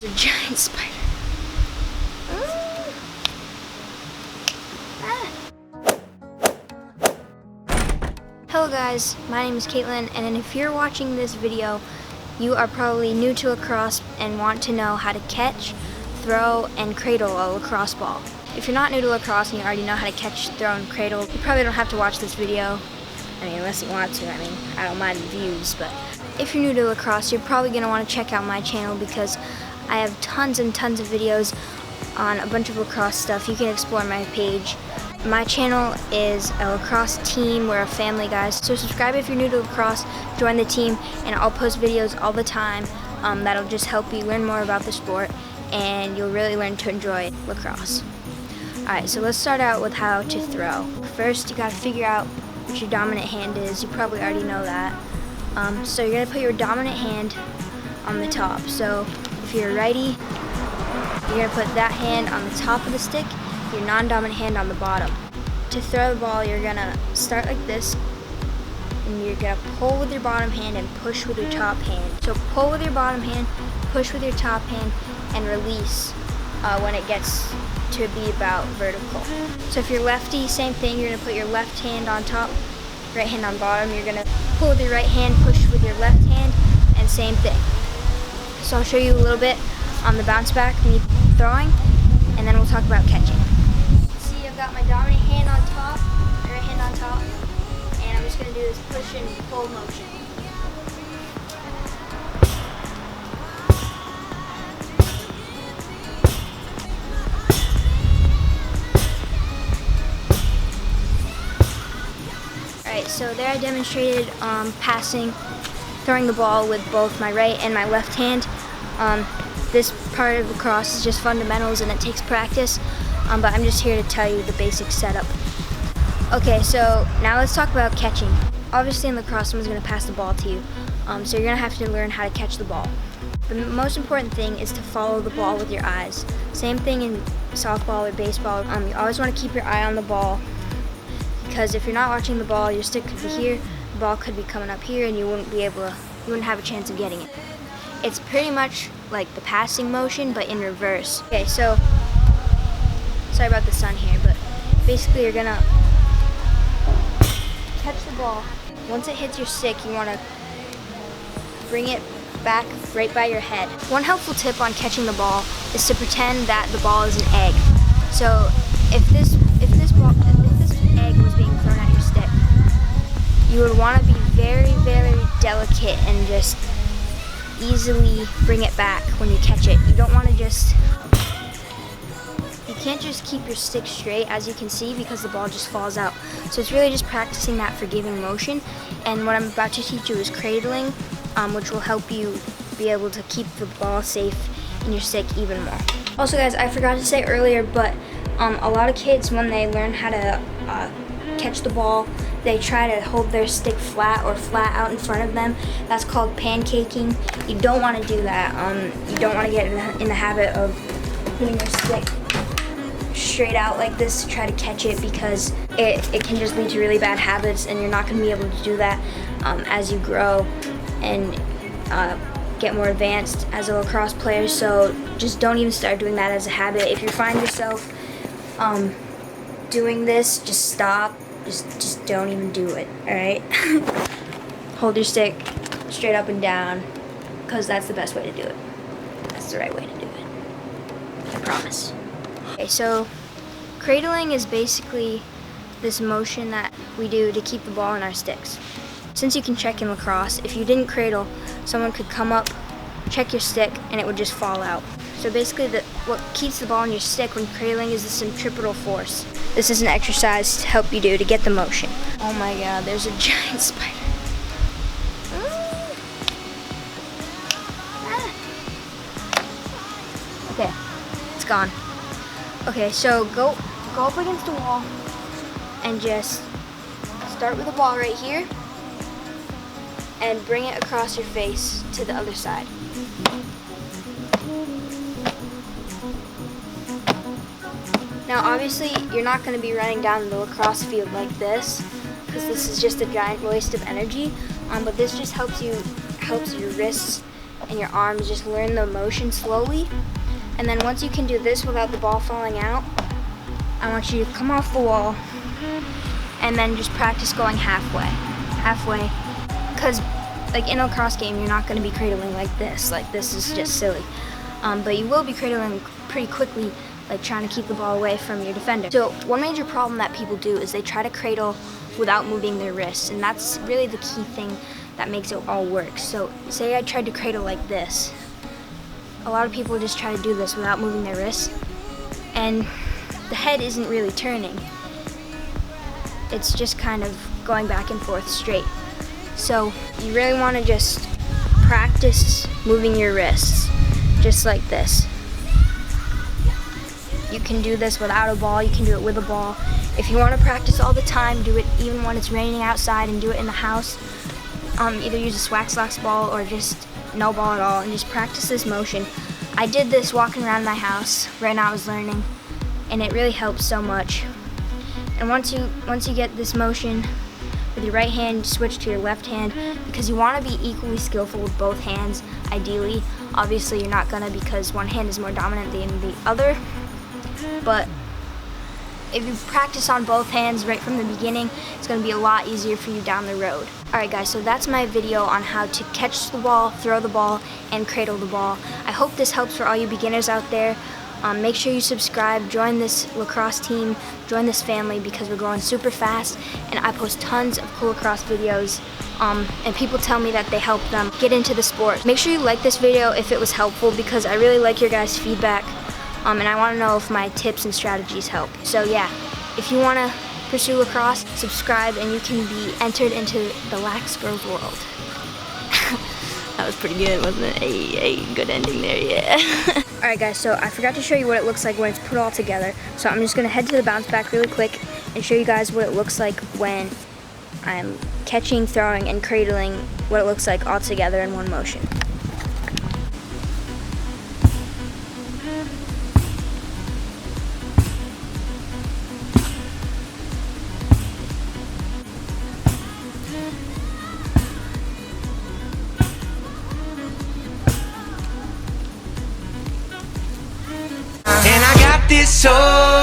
A giant spider. Hello guys, my name is Caitlin, and if you're watching this video, you are probably new to lacrosse and want to know how to catch, throw, and cradle a lacrosse ball. If you're not new to lacrosse and you already know how to catch, throw, and cradle, you probably don't have to watch this video. I mean, unless you want to. I don't mind the views, but if you're new to lacrosse, you're probably going to want to check out my channel because I have tons and tons of videos on a bunch of lacrosse stuff. You can explore my page. My channel is a lacrosse team. We're a family, guys. So subscribe if you're new to lacrosse, join the team, and I'll post videos all the time that'll just help you learn more about the sport, and you'll really learn to enjoy lacrosse. Alright, so let's start out with how to throw. First, you gotta figure out what your dominant hand is. You probably already know that. So you're gonna put your dominant hand on the top. So if you're a righty, you're gonna put that hand on the top of the stick, your non-dominant hand on the bottom. To throw the ball, you're gonna start like this, and you're gonna pull with your bottom hand and push with your top hand. So pull with your bottom hand, push with your top hand, and release when it gets to be about vertical. So if you're lefty, same thing, you're gonna put your left hand on top, right hand on bottom. You're gonna pull with your right hand, push with your left hand, and same thing. So I'll show you a little bit on the bounce back, me throwing, and then we'll talk about catching. See, I've got my dominant hand on top, my right hand on top, and I'm just gonna do this push and pull motion. Alright, so there I demonstrated passing, throwing the ball with both my right and my left hand. This part of lacrosse is just fundamentals and it takes practice, but I'm just here to tell you the basic setup. Okay, so now let's talk about catching. Obviously in lacrosse, someone's going to pass the ball to you, so you're going to have to learn how to catch the ball. The most important thing is to follow the ball with your eyes. Same thing in softball or baseball. You always want to keep your eye on the ball, because if you're not watching the ball, your stick could be here, the ball could be coming up here, and you wouldn't have a chance of getting it. It's pretty much like the passing motion, but in reverse. Okay, so, sorry about the sun here, but basically you're gonna catch the ball. Once it hits your stick, you wanna bring it back right by your head. One helpful tip on catching the ball is to pretend that the ball is an egg. So if this egg was being thrown at your stick, you would want to be very, very delicate and just easily bring it back when you catch it. You don't want to you can't just keep your stick straight, as you can see, because the ball just falls out. So it's really just practicing that forgiving motion. And what I'm about to teach you is cradling, which will help you be able to keep the ball safe in your stick even more. Also guys, I forgot to say earlier, but a lot of kids, when they learn how to catch the ball, they try to hold their stick flat or flat out in front of them. That's called pancaking. You don't want to do that. You don't want to get in the habit of putting your stick straight out like this to try to catch it, because it can just lead to really bad habits, and you're not going to be able to do that as you grow and get more advanced as a lacrosse player. So just don't even start doing that as a habit. If you find yourself doing this, just stop. Just don't even do it, alright? Hold your stick straight up and down, because that's the best way to do it. That's the right way to do it. I promise. Okay, so cradling is basically this motion that we do to keep the ball in our sticks. Since you can check in lacrosse, if you didn't cradle, someone could come up, check your stick, and it would just fall out. So basically what keeps the ball in your stick when cradling is the centripetal force. This is an exercise to help you do to get the motion. Oh my god, there's a giant spider. Okay, it's gone. Okay, so go up against the wall and just start with the ball right here and bring it across your face to the other side. Now obviously you're not going to be running down the lacrosse field like this, because this is just a giant waste of energy, but this just helps your wrists and your arms, just learn the motion slowly. And then once you can do this without the ball falling out, I want you to come off the wall and then just practice going halfway. Because like in a lacrosse game, you're not going to be cradling like this. Like this is just silly. But you will be cradling pretty quickly, like trying to keep the ball away from your defender. So one major problem that people do is they try to cradle without moving their wrists, and that's really the key thing that makes it all work. So say I tried to cradle like this. A lot of people just try to do this without moving their wrists, and the head isn't really turning. It's just kind of going back and forth straight. So you really want to just practice moving your wrists, just like this. You can do this without a ball, you can do it with a ball. If you want to practice all the time, do it even when it's raining outside, and do it in the house. Either use a Wlax ball or just no ball at all, and just practice this motion. I did this walking around my house right now I was learning, and it really helps so much. And once you get this motion with your right hand, switch to your left hand, because you want to be equally skillful with both hands, ideally. Obviously you're not gonna, because one hand is more dominant than the other, but if you practice on both hands right from the beginning, it's going to be a lot easier for you down the road. Alright guys, so that's my video on how to catch the ball, throw the ball, and cradle the ball. I hope this helps for all you beginners out there. Make sure you subscribe, join this lacrosse team, join this family, because we're growing super fast, and I post tons of cool lacrosse videos, and people tell me that they help them get into the sport. Make sure you like this video if it was helpful, because I really like your guys' feedback. And I want to know if my tips and strategies help. So yeah, if you want to pursue lacrosse, subscribe and you can be entered into the LaxGirlsWorld. That was pretty good, wasn't it? Hey, good ending there, yeah. Alright guys, so I forgot to show you what it looks like when it's put all together. So I'm just going to head to the bounce back really quick and show you guys what it looks like when I'm catching, throwing, and cradling, what it looks like all together in one motion. And I got this soul